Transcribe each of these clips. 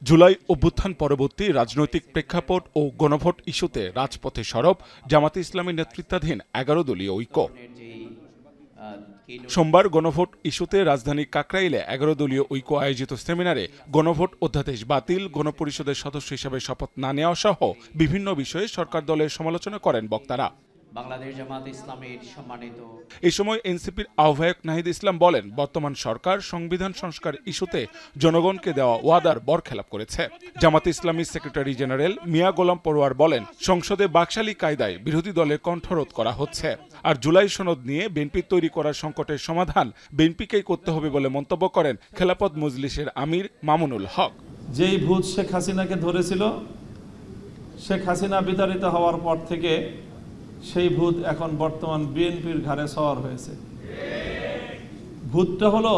জুলাই অভ্যুত্থান পরবর্তী রাজনৈতিক প্রেক্ষাপট ও গণভোট ইস্যুতে রাজপথে সরব জামাতে ইসলামী নেতৃত্বাধীন ১১ দলীয় ঐক্য। সোমবার গণভোট ইস্যুতে রাজধানী কাকরাইলে ১১ দলীয় ঐক্য আয়োজিত সেমিনারে গণভোট অধ্যাদেশ বাতিল, গণপরিষদের সদস্য হিসেবে শপথ না নেওয়া সহ বিভিন্ন বিষয়ে সরকার দলের সমালোচনা করেন বক্তারা। বাংলাদেশ জামাতে ইসলামীর সম্মানিত এই সময় এনসিপির আহ্বায়ক নাহিদ ইসলাম বলেন, বর্তমান সরকার সংবিধান সংস্কার ইস্যুতে জনগণকে দেওয়া ওয়াদার বরখেলাপ করেছে। জামাতে ইসলামীর সেক্রেটারি জেনারেল মিয়া গোলাম পরোয়ার বলেন, সংসদে বাকশালী কায়দায় বিরোধী দলের কণ্ঠরোধ করা হচ্ছে। আর জুলাই সনদ নিয়ে বিএনপির তৈরি করা সংকটের সমাধান বিএনপিকেই করতে হবে বলে মন্তব্য করেন খেলাফত মজলিসের আমির মামুনুল হক। যেই ভূত শেখ হাসিনাকে ধরেছিল, শেখ হাসিনা বিতাড়িত হওয়ার পর থেকে সেই ভূত এখন বর্তমান বিএনপির ঘাড়ে সওয়ার হয়েছে। ভূতটা হলো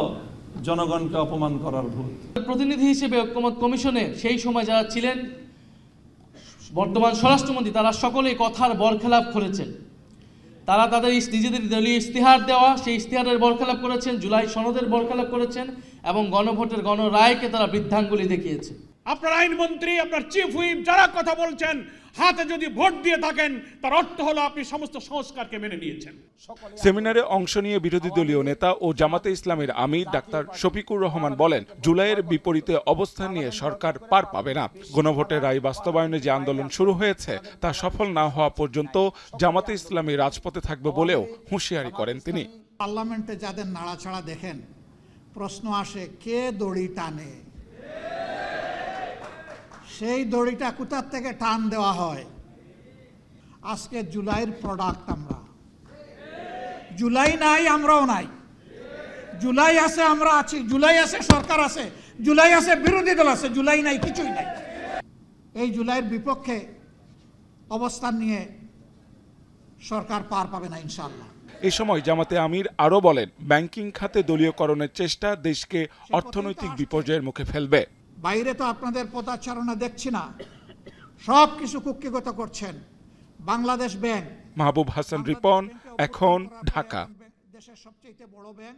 জনগণকে অপমান করার ভূত। প্রতিনিধি হিসেবে ঐক্যমত কমিশনে সেই সময় যারা ছিলেন বর্তমান স্বরাষ্ট্রমন্ত্রী, তারা সকলেই কথার বরখেলাপ করেছেন। তারা তাদের নিজেদের দলীয় ইস্তিহার দেওয়া সেই ইস্তিহারের বরখেলাপ করেছেন, জুলাই সনদের বরখেলাপ করেছেন এবং গণভোটের গণরায়কে তারা বৃদ্ধাঙ্গুলি দেখিয়েছে। আপনার আইনমন্ত্রী, আপনার চিফ হুইপ যারা কথা বলছেন, হাতে যদি ভোট দিয়ে থাকেন তার অর্থ হলো আপনি সমস্ত সংস্কারকে মেনে নিয়েছেন। সেমিনারে অংশ নিয়ে বিরোধী দলীয় নেতা ও জামাতে ইসলামের আমির ডাক্তার শফিকুর রহমান বলেন, জুলাইয়ের বিপরীতে অবস্থান নিয়ে সরকার পার পাবে না। গণভোটের রায় বাস্তবায়নে যে আন্দোলন শুরু হয়েছে তা সফল না হওয়া পর্যন্ত জামাতে ইসলামী রাজপথে থাকবে বলেও হুঁশিয়ারি করেন তিনি। পার্লামেন্টে যাদের নাড়াছাড়া দেখেন, প্রশ্ন আসে কে দড়ি টানে, সেই দড়িটা কোথার থেকে টান দেওয়া হয়। আজকে জুলাইয়ের প্রোডাক্ট আমরা। জুলাই নাই, আমরাও নাই। জুলাই আছে, আমরা আছি। জুলাই আছে, সরকার আছে। জুলাই আছে, বিরোধী দল আছে। জুলাই নাই, কিছুই নাই। এই জুলাইয়ের বিপক্ষে অবস্থান নিয়ে সরকার পার পাবে না ইনশাআল্লাহ। এই সময় জামাতে আমির আরও বলেন, ব্যাংকিং খাতে দলীয়করণের চেষ্টা দেশকে অর্থনৈতিক বিপর্যয়ের মুখে ফেলবে। বাইরে তো আপনাদের পদাচারণা দেখছি না, সব কিছু কুক্ষিগত করছেন। বাংলাদেশ ব্যাংক, মাহবুব হাসান রিপন, এখন, ঢাকা। দেশের সবচেয়ে বড় ব্যাংক।